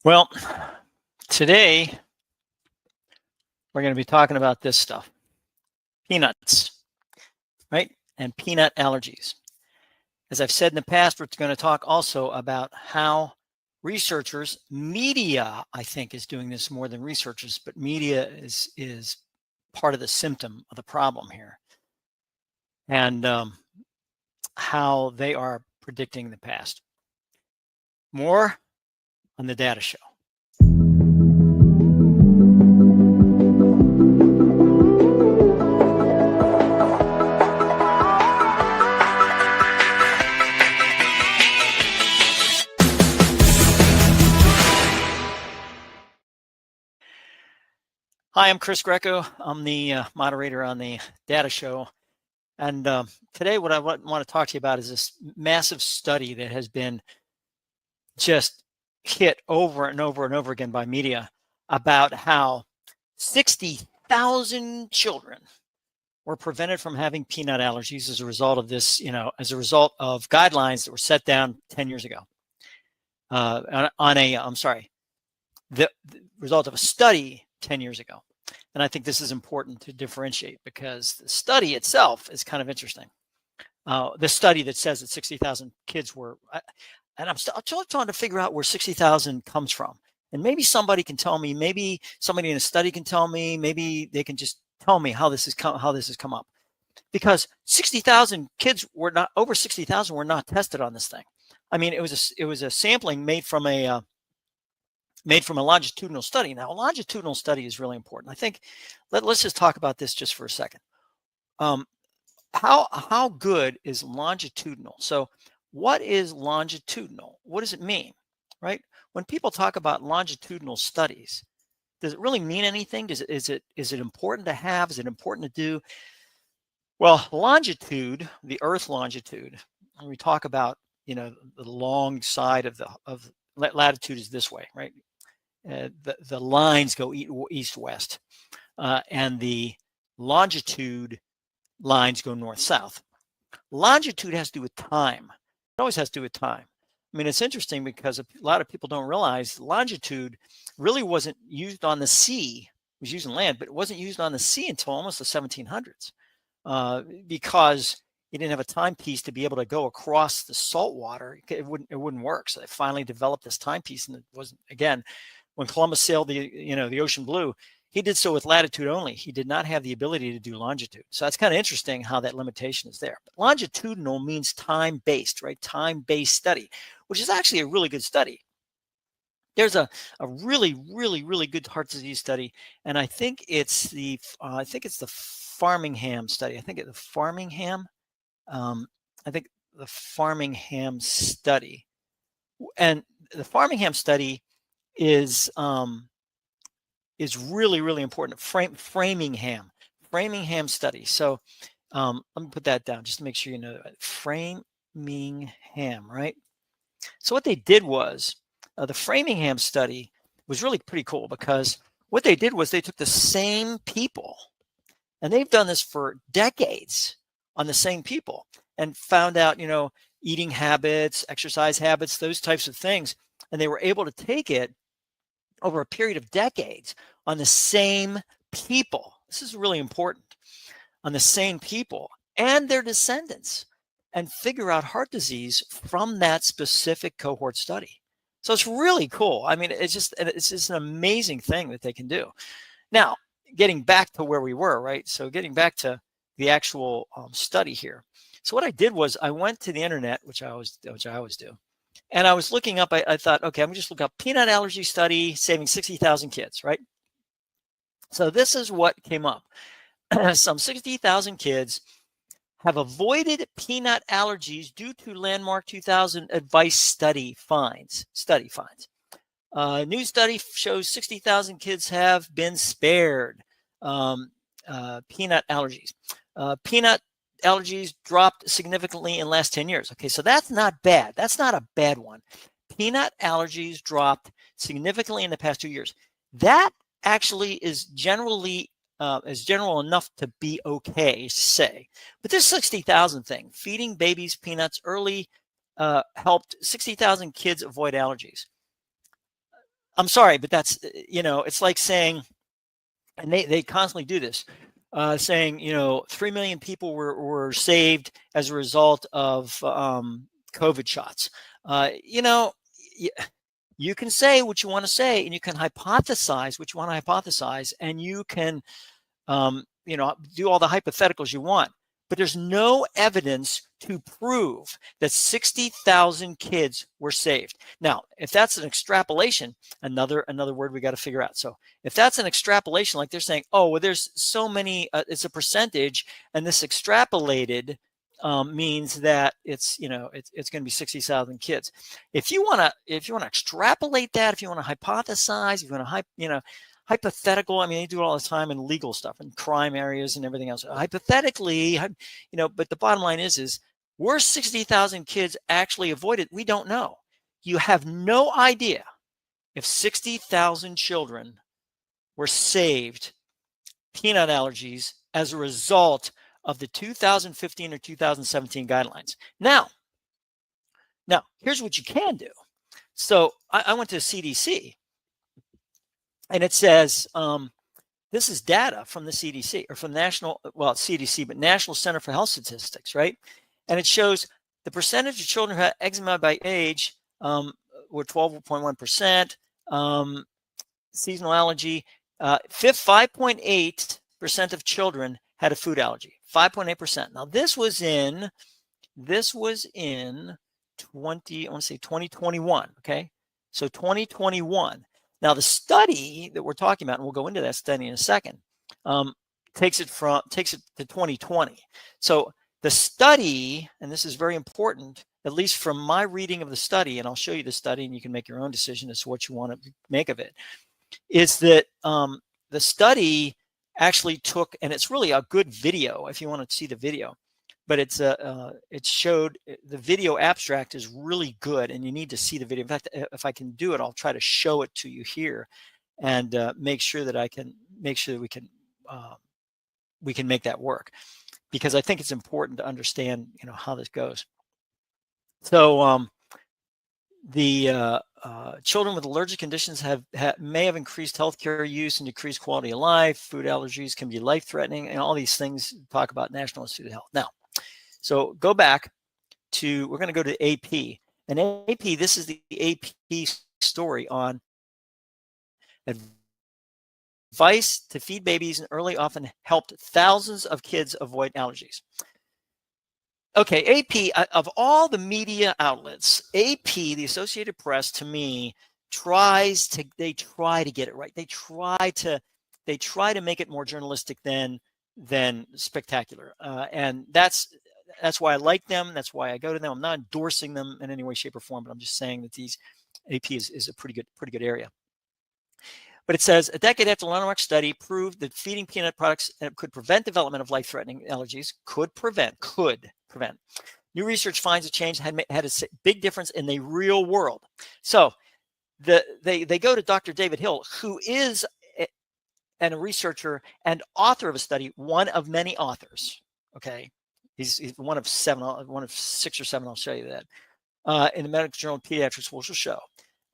Well, today we're going to be talking about this stuff, peanuts, right? And peanut allergies. As I've said in the past, we're going to talk also about how researchers, media, I think, is doing this more than researchers, but media is part of the symptom of the problem here, and how they are predicting the past. More on the Data Show. Hi, I'm Chris Greco. I'm the moderator on the Data Show. And today what I want to talk to you about is this massive study that has been just hit over and over and over again by media about how 60,000 children were prevented from having peanut allergies as a result of this, as a result of guidelines that were set down 10 years ago. The result of a study 10 years ago. And I think this is important to differentiate because the study itself is kind of interesting. The study that says that 60,000 kids were, and I'm still trying to figure out where 60,000 comes from. And maybe somebody can tell me, maybe somebody in a study can tell me, maybe they can just tell me how this has come up. Because 60,000 kids were not, over 60,000 were not tested on this thing. I mean, it was a sampling made from a longitudinal study. Now, a longitudinal study is really important. I think let's just talk about this just for a second. How good is longitudinal? So, what is longitudinal? What does it mean, right? When people talk about longitudinal studies, does it really mean anything? Is it important to have? Is it important to do? Well, longitude, the Earth longitude, when we talk about the long side of latitude is this way, right? The lines go east-west, and the longitude lines go north-south. Longitude has to do with time. It always has to do with time. I mean, it's interesting because a lot of people don't realize longitude really wasn't used on the sea. It was used on land, but it wasn't used on the sea until almost the 1700s because you didn't have a timepiece to be able to go across the salt water. It wouldn't work. So they finally developed this timepiece, and it wasn't, again, when Columbus sailed the ocean blue, he did so with latitude only. He did not have the ability to do longitude. So that's kind of interesting how that limitation is there. But longitudinal means time-based, right? Time-based study, which is actually a really good study. There's a really, really, really good heart disease study, and I think it's the Framingham study. I think the Framingham study, and the Framingham study is really, really important. Framingham study. So let me put that down just to make sure you know that. Framingham, right? So what they did was the Framingham study was really pretty cool because what they did was they took the same people, and they've done this for decades on the same people, and found out, eating habits, exercise habits, those types of things. And they were able to take it over a period of decades on the same people. This is really important. On the same people and their descendants, and figure out heart disease from that specific cohort study. So it's really cool. I mean, it's just an amazing thing that they can do. Now, getting back to where we were, right? So getting back to the actual study here. So what I did was I went to the internet, which I always do, and I was looking up. I thought, okay, I'm just look up peanut allergy study saving 60,000 kids, right? So this is what came up. Some 60,000 kids have avoided peanut allergies due to landmark 2000 advice study finds. New study shows 60,000 kids have been spared peanut allergies. Peanut allergies dropped significantly in the last 10 years. Okay, so that's not bad. That's not a bad one. Peanut allergies dropped significantly in the past 2 years. That actually is general enough to be okay to say. But this 60,000 thing, feeding babies peanuts early helped 60,000 kids avoid allergies. I'm sorry, but that's, it's like saying, and they constantly do this, saying, 3 million people were saved as a result of COVID shots. You can say what you want to say, and you can hypothesize what you want to hypothesize, and you can, do all the hypotheticals you want. But there's no evidence to prove that 60,000 kids were saved. Now, if that's an extrapolation, another word we got to figure out. So if that's an extrapolation, like they're saying, oh, well, there's so many, it's a percentage, and this extrapolated means that it's going to be 60,000 kids. If you want to extrapolate that, if you want to hypothesize, if you want to hypothetical, I mean, they do it all the time in legal stuff and crime areas and everything else. Hypothetically, but the bottom line is were 60,000 kids actually avoided? We don't know. You have no idea if 60,000 children were saved peanut allergies as a result of the 2015 or 2017 guidelines. Now, here's what you can do. So I went to CDC, and it says, this is data from the CDC, or from CDC, but National Center for Health Statistics, right? And it shows the percentage of children who had eczema by age were 12.1%. Seasonal allergy, 5.8% of children had a food allergy. 5.8%. Now this was in 2021. Okay, so 2021. Now the study that we're talking about, and we'll go into that study in a second, takes it to 2020. So the study, and this is very important, at least from my reading of the study, and I'll show you the study, and you can make your own decision as to what you want to make of it, is that the study actually took, and it's really a good video if you want to see the video, but it showed, the video abstract is really good, and you need to see the video. In fact, if I can do it, I'll try to show it to you here, and make sure that we can make that work, because I think it's important to understand how this goes. So the children with allergic conditions may have increased healthcare use and decreased quality of life. Food allergies can be life-threatening, and all these things talk about National Institute of Health. Now, so go back to, we're going to go to AP. And AP, this is the AP story on advice to feed babies and early often helped thousands of kids avoid allergies. Okay, AP, of all the media outlets, AP, the Associated Press, to me, try to get it right. They try to make it more journalistic than spectacular. And that's why I like them. That's why I go to them. I'm not endorsing them in any way, shape, or form, but I'm just saying that these AP is a pretty good area. But it says, a decade after the landmark study proved that feeding peanut products could prevent development of life-threatening allergies. Could prevent. New research finds a change had a big difference in the real world. So they go to Dr. David Hill, who is a researcher and author of a study, one of many authors. Okay, he's one of 6 or 7. I'll show you that in the Medical Journal of Pediatrics, which will show.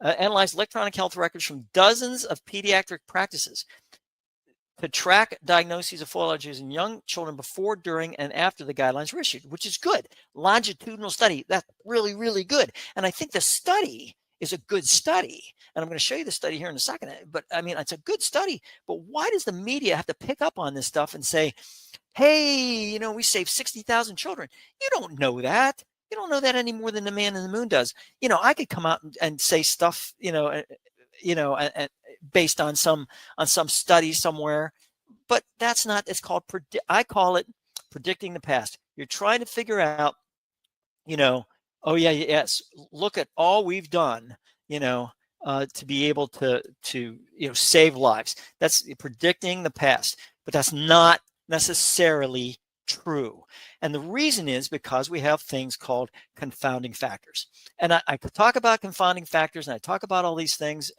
Analyzed electronic health records from dozens of pediatric practices to track diagnoses of food allergies in young children before, during, and after the guidelines were issued, which is good. Longitudinal study, that's really, really good. And I think the study is a good study. And I'm going to show you the study here in a second. But I mean, it's a good study. But why does the media have to pick up on this stuff and say, hey, we saved 60,000 children? You don't know that. You don't know that any more than the man in the moon does. I could come out and say stuff, based on some study somewhere, but that's not. It's called I call it predicting the past. You're trying to figure out, oh yeah, yes, look at all we've done, to be able to save lives. That's predicting the past, but that's not necessarily true. And the reason is because we have things called confounding factors. And I could talk about confounding factors, and I talk about all these things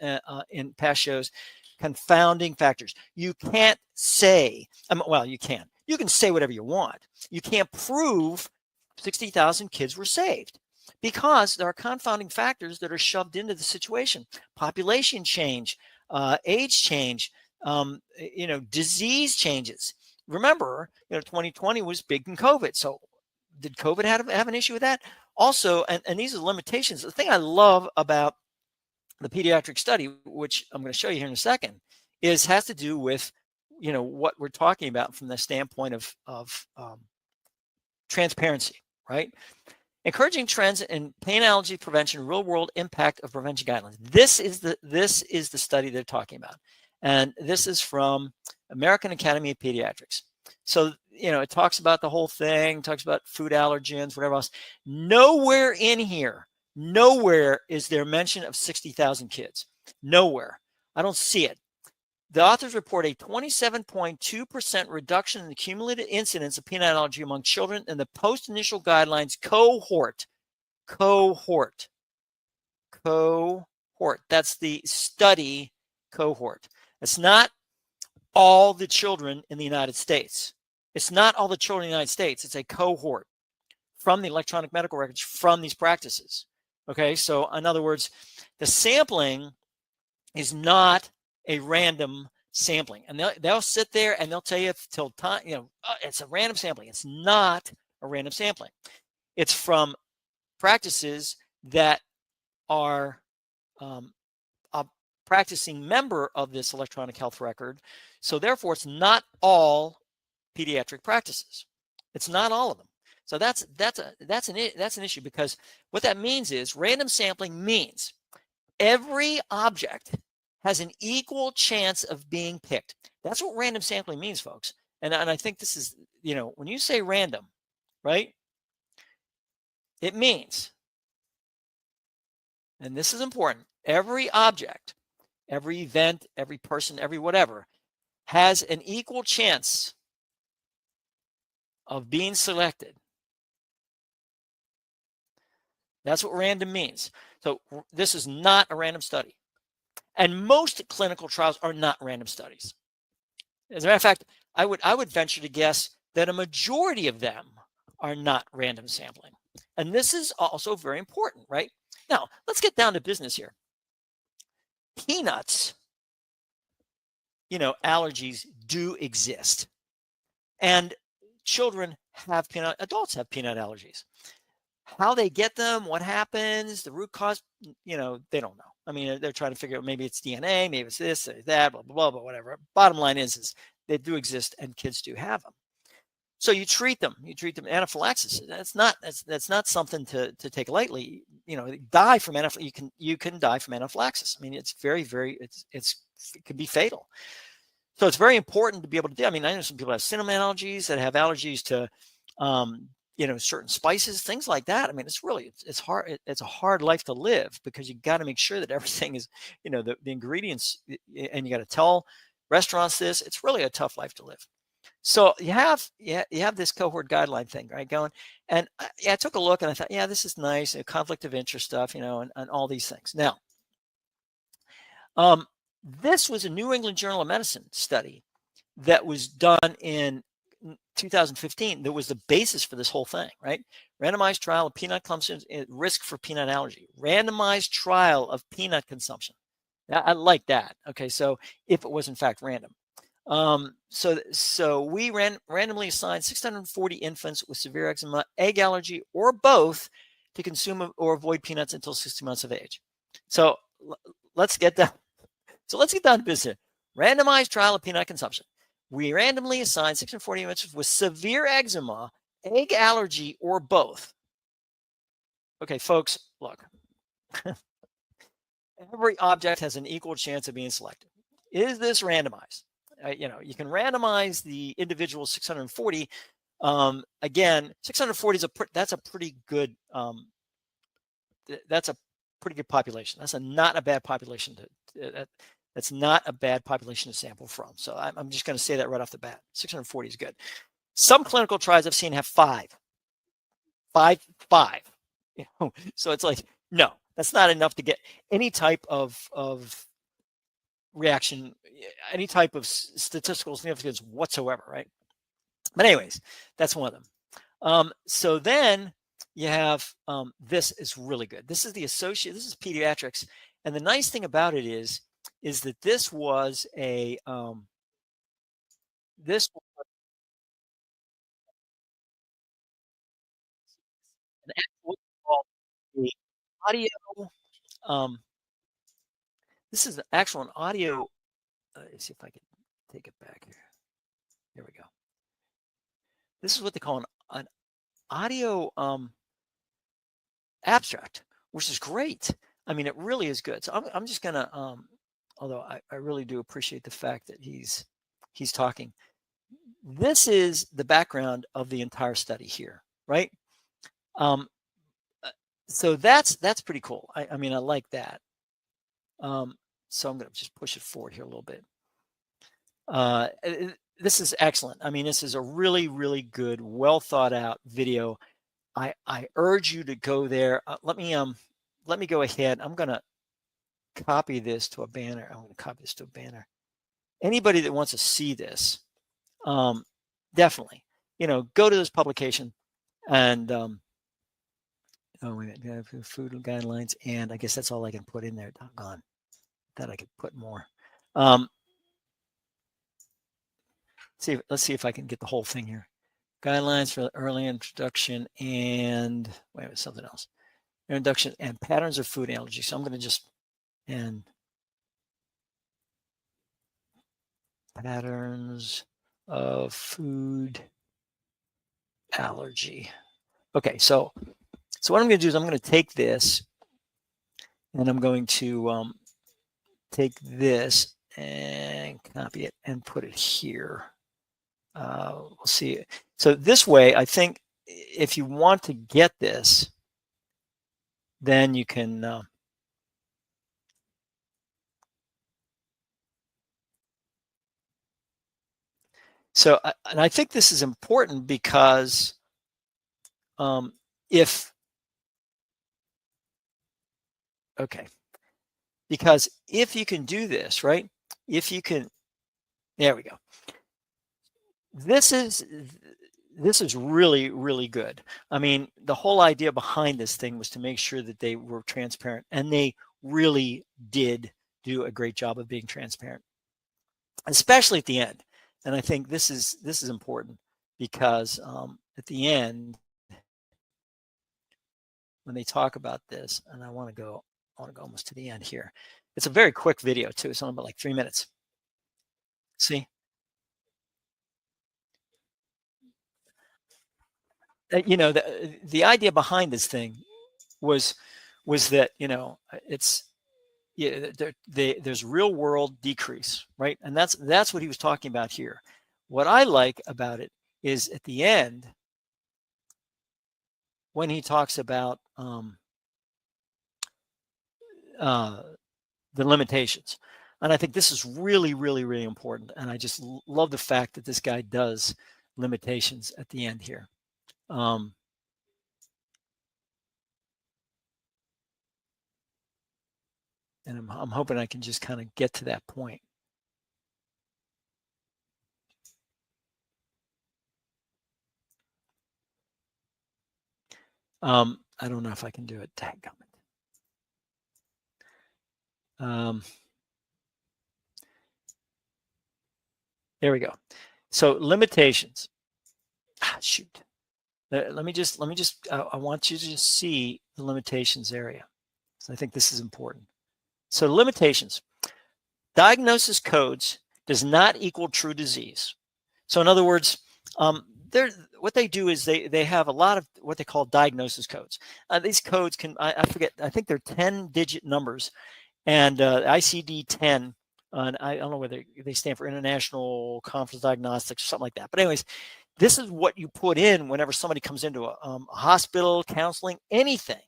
in past shows. Confounding factors. You can't say, you can. You can say whatever you want. You can't prove 60,000 kids were saved, because there are confounding factors that are shoved into the situation. Population change, age change, disease changes. Remember, 2020 was big in COVID. So did COVID have an issue with that? Also, and these are the limitations. The thing I love about the pediatric study, which I'm going to show you here in a second, has to do with what we're talking about from the standpoint of transparency, right? Encouraging trends in pain allergy prevention, real world impact of prevention guidelines. This is the study they're talking about, and this is from American Academy of Pediatrics. So it talks about the whole thing, talks about food allergens, whatever else. Nowhere in here, nowhere is there mention of 60,000 kids. Nowhere. I don't see it. The authors report a 27.2% reduction in the cumulative incidence of peanut allergy among children in the post-initial guidelines cohort. That's the study cohort. It's not all the children in the United States. It's not all the children in the United States. It's a cohort from the electronic medical records from these practices. Okay, so in other words, the sampling is not a random sampling, and they'll sit there and they'll tell you till time, it's a random sampling. It's not a random sampling. It's from practices that are a practicing member of this electronic health record. So therefore, it's not all pediatric practices. It's not all of them. So that's an issue, because what that means is random sampling means every object has an equal chance of being picked. That's what random sampling means, folks. And I think this is, when you say random, right, it means, and this is important, every object, every event, every person, every whatever, has an equal chance of being selected. That's what random means. So this is not a random study. And most clinical trials are not random studies. As a matter of fact, I would venture to guess that a majority of them are not random sampling. And this is also very important, right? Now, let's get down to business here. Peanuts, allergies do exist. And children have adults have peanut allergies. How they get them, what happens, the root cause, they don't know. I mean, they're trying to figure out, maybe it's DNA, maybe it's this, or that, blah, blah, blah, whatever. Bottom line is they do exist and kids do have them. So you treat them. Anaphylaxis. That's not something to take lightly. Die from anaphylaxis. You can die from anaphylaxis. I mean, it's very, very, it can be fatal. So it's very important to be able to do. I mean, I know some people have cinnamon allergies, that have allergies to certain spices, things like that. I mean, it's hard. It's a hard life to live, because you got to make sure that everything is, the ingredients, and you got to tell restaurants this. It's really a tough life to live. So you have this cohort guideline thing, right, going. And I took a look and I thought, this is nice, conflict of interest stuff, and all these things. Now, this was a New England Journal of Medicine study that was done in 2015 that was the basis for this whole thing, right? Randomized trial of peanut consumption, risk for peanut allergy. Randomized trial of peanut consumption. I like that. Okay, so if it was in fact random. So we randomly assigned 640 infants with severe eczema, egg allergy, or both to consume or avoid peanuts until 60 months of age. So let's get down. So let's get down to business. Randomized trial of peanut consumption. We randomly assigned 640 infants with severe eczema, egg allergy, or both. Okay, folks, look. Every object has an equal chance of being selected. Is this randomized? You can randomize the individual 640. Again, 640 that's a pretty good. That's a pretty good population. That's not a bad population that's not a bad population to sample from. So I'm just going to say that right off the bat. 640 is good. Some clinical trials I've seen have five. So it's like, no, that's not enough to get any type of reaction, any type of statistical significance whatsoever, right? But anyways, that's one of them. So then you have this is really good. This is the associate. This is pediatrics, and the nice thing about it is that this was a this was an actual called the audio. Um, this is actual an audio. Let's see if I can take it back here. Here we go. This is what they call an audio abstract, which is great. I mean, it really is good. So I'm just gonna although I really do appreciate the fact that he's talking. This is the background of the entire study here, right? Um, so that's pretty cool. I mean, I like that. So I'm going to just push it forward here a little bit. This is excellent. I mean, this is a really, really good, well thought out video. I urge you to go there. Let me go ahead. I'm going to copy this to a banner. I'm going to copy this to a banner. Anybody that wants to see this, definitely, go to this publication and oh, wait a minute, food guidelines, and I guess that's all I can put in there. Doggone, that I could put more. Let's see if I can get the whole thing here. Guidelines for early introduction and wait a minute, something else. Introduction and patterns of food allergy. So I'm going to just and patterns of food allergy. Okay, so what I'm going to do is I'm going to take this and I'm going to take this and copy it and put it here. We'll see. So this way, I think if you want to get this, then you can so and I think this is important because because if you can do this, right? If you can, there we go. This is really, really good. I mean, the whole idea behind this thing was to make sure that they were transparent, and they really did do a great job of being transparent, especially at the end. And I think this is important because at the end, when they talk about this, and I want to go almost to the end here. It's a very quick video too. It's only about like 3 minutes. See? The idea behind this thing was that it's there's real world decrease, right? And that's what he was talking about here. What I like about it is at the end when he talks about the limitations. And I think this is really, really, really important. And I just love the fact that this guy does limitations at the end here. And I'm hoping I can just kind of get to that point. I don't know if I can do it. There we go. So limitations. Shoot. Let me just. I want you to just see the limitations area. So I think this is important. So limitations. Diagnosis codes does not equal true disease. So in other words, what they do is they have a lot of what they call diagnosis codes. These codes can, I forget, I think they're 10-digit numbers, and ICD-10, and I don't know whether they stand for International Conference Diagnostics or something like that. But anyways, this is what you put in whenever somebody comes into a hospital, counseling, anything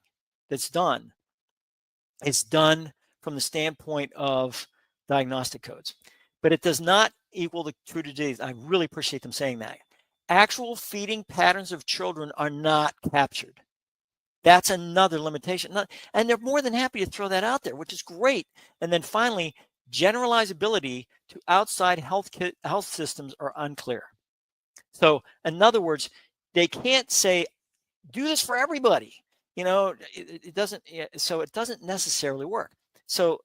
that's done. It's done from the standpoint of diagnostic codes, but it does not equal the true disease. I really appreciate them saying that. Actual feeding patterns of children are not captured. That's another limitation. And they're more than happy to throw that out there, which is great. And then finally, generalizability to outside health systems are unclear. So in other words, they can't say do this for everybody. It doesn't. So it doesn't necessarily work. So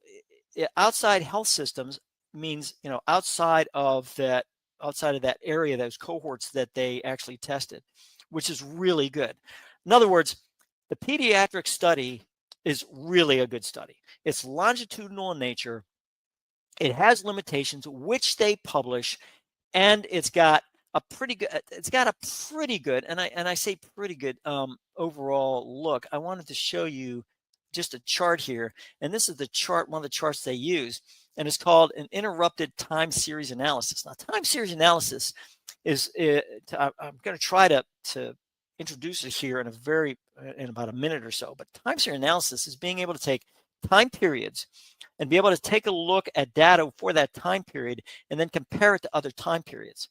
outside health systems means outside of that area, those cohorts that they actually tested, which is really good. In other words, the pediatric study is really a good study. It's longitudinal in nature. It has limitations, which they publish, and it's got a pretty good, and I say pretty good overall look. I wanted to show you just a chart here, and this is the chart, one of the charts they use, and it's called an interrupted time series analysis. Now, time series analysis is I'm going to try to introduce it here in about a minute or so. But time series analysis is being able to take time periods and be able to take a look at data for that time period and then compare it to other time periods.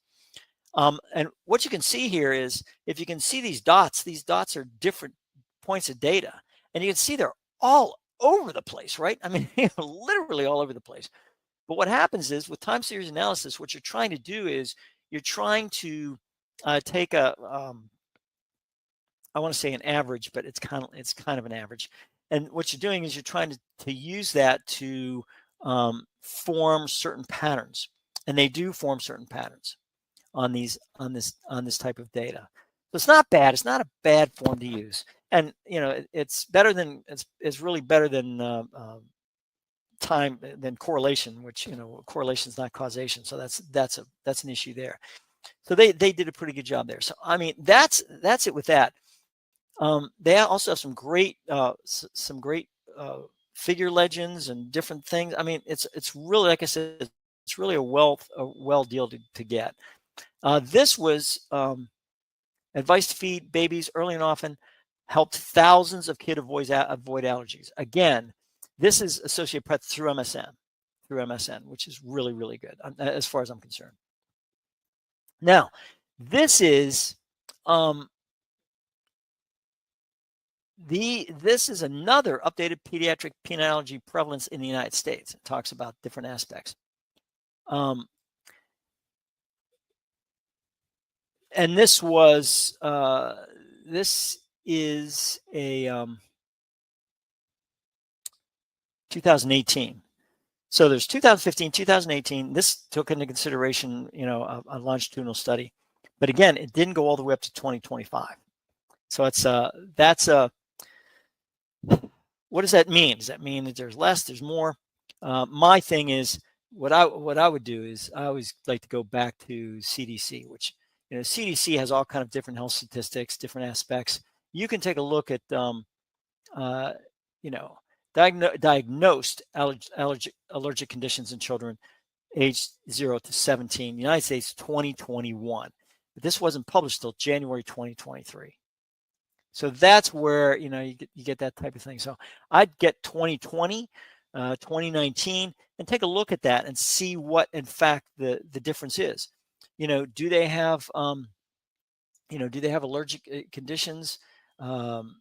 And what you can see here is, if you can see these dots are different points of data, and you can see they're all over the place, right? I mean, literally all over the place. But what happens is, with time series analysis, what you're trying to do is you're trying to take I want to say an average, but it's kind of an average. And what you're doing is you're trying to use that to form certain patterns, and they do form certain patterns on this type of data. So it's not bad. It's not a bad form to use, and it's better than it's really better than time than correlation, which correlation is not causation. So that's an issue there. So they did a pretty good job there. So I mean, that's it with that. They also have some great figure legends and different things. I mean, it's really, like I said, it's really a well deal to get. This was advice to feed babies early and often, helped thousands of kids avoid allergies. Again, this is Associated Press through MSN, which is really, really good as far as I'm concerned. Now, this is this is another updated pediatric peanut allergy prevalence in the United States. It talks about different aspects. And this was this is a 2018. So there's 2015, 2018. This took into consideration, a longitudinal study, but again, it didn't go all the way up to 2025. So it's what does that mean? Does that mean that there's less, there's more? My thing is, what I would do is, I always like to go back to CDC, which CDC has all kind of different health statistics, different aspects. You can take a look at diagnosed allergic conditions in children aged 0 to 17, United States 2021. But this wasn't published till January 2023. So that's where you get that type of thing. So I'd get 2020, 2019, and take a look at that and see what, in fact, the difference is. Do they have allergic conditions? In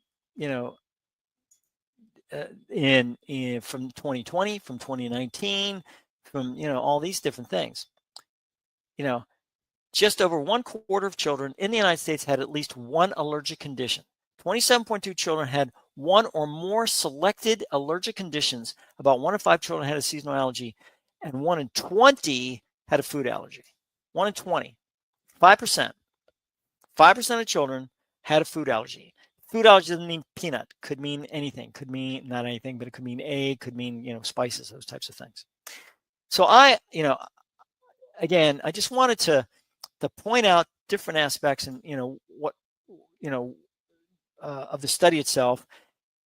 from 2020, from 2019, from all these different things. Just over 1/4 of children in the United States had at least one allergic condition. 27.2 children had one or more selected allergic conditions. About 1 in 5 children had a seasonal allergy, and 1 in 20 had a food allergy. 1 in 20, 5%. 5% of children had a food allergy. Food allergy doesn't mean peanut. Could mean anything. Could mean not anything, but it could mean egg. Could mean spices. Those types of things. So again, I just wanted to point out different aspects and what of the study itself,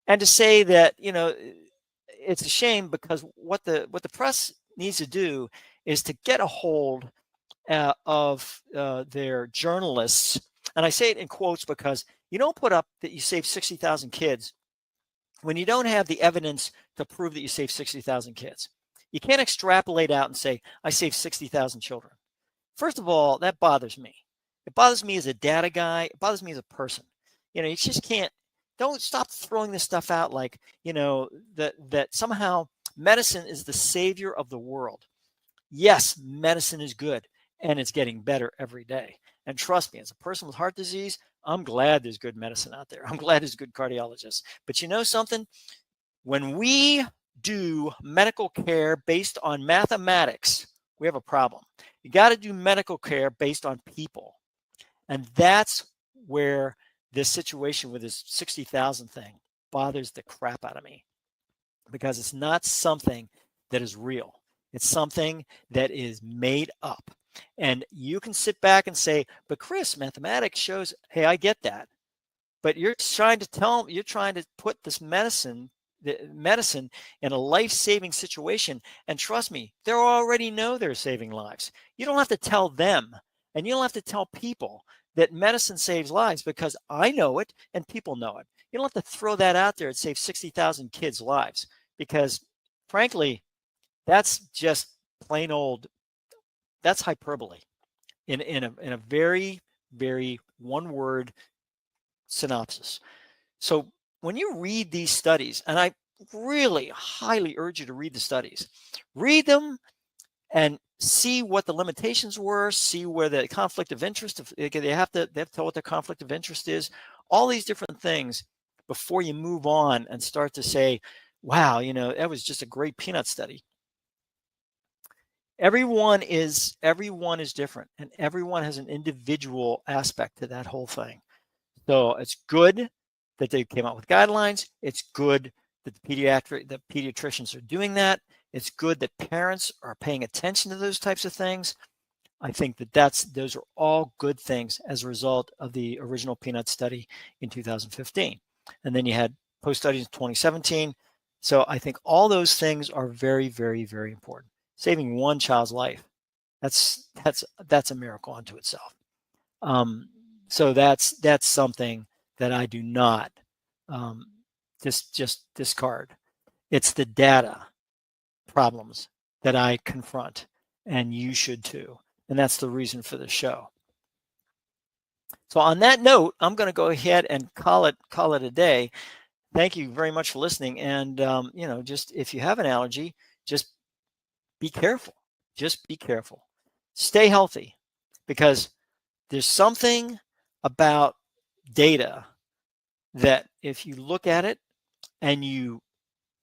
and to say that it's a shame, because what the press needs to do is to get a hold of their journalists, and I say it in quotes because you don't put up that you saved 60,000 kids when you don't have the evidence to prove that you saved 60,000 kids. You can't extrapolate out and say, I saved 60,000 children. First of all, that bothers me. It bothers me as a data guy. It bothers me as a person. You just can't, don't stop throwing this stuff out like, that somehow medicine is the savior of the world. Yes, medicine is good, and it's getting better every day. And trust me, as a person with heart disease, I'm glad there's good medicine out there. I'm glad there's good cardiologists. But you know something? When we do medical care based on mathematics, we have a problem. You got to do medical care based on people. And that's where this situation with this 60,000 thing bothers the crap out of me, because it's not something that is real. It's something that is made up. And you can sit back and say, but Chris, mathematics shows, hey, I get that. But you're trying to put this medicine in a life-saving situation. And trust me, they already know they're saving lives. You don't have to tell them, and you don't have to tell people that medicine saves lives, because I know it and people know it. You don't have to throw that out there and save 60,000 kids' lives, because frankly, that's just plain old, that's hyperbole in a very, very one word synopsis. So when you read these studies, and I really highly urge you to read the studies, read them and see what the limitations were, see where the conflict of interest, they have to tell what the conflict of interest is, all these different things before you move on and start to say, wow, that was just a great peanut study. Everyone is different, and everyone has an individual aspect to that whole thing. So it's good that they came out with guidelines. It's good that the pediatricians are doing that. It's good that parents are paying attention to those types of things. I think those are all good things as a result of the original peanut study in 2015. And then you had post studies in 2017. So I think all those things are very, very, very important. Saving one child's life, that's a miracle unto itself. So that's something that I do not just discard. It's the data problems that I confront, and you should too. And that's the reason for the show. So on that note, I'm going to go ahead and call it a day. Thank you very much for listening. And just if you have an allergy, just be careful. Just be careful. Stay healthy, because there's something about data that if you look at it and you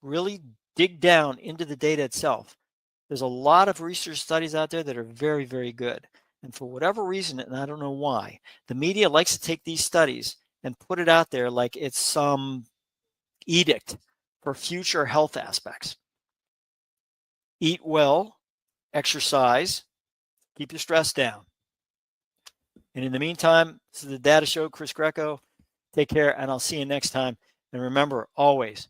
really dig down into the data itself, there's a lot of research studies out there that are very, very good. And for whatever reason, and I don't know why, the media likes to take these studies and put it out there like it's some edict for future health aspects. Eat well, exercise, keep your stress down. And in the meantime, this is the Data Show, Chris Greco. Take care, and I'll see you next time. And remember, always,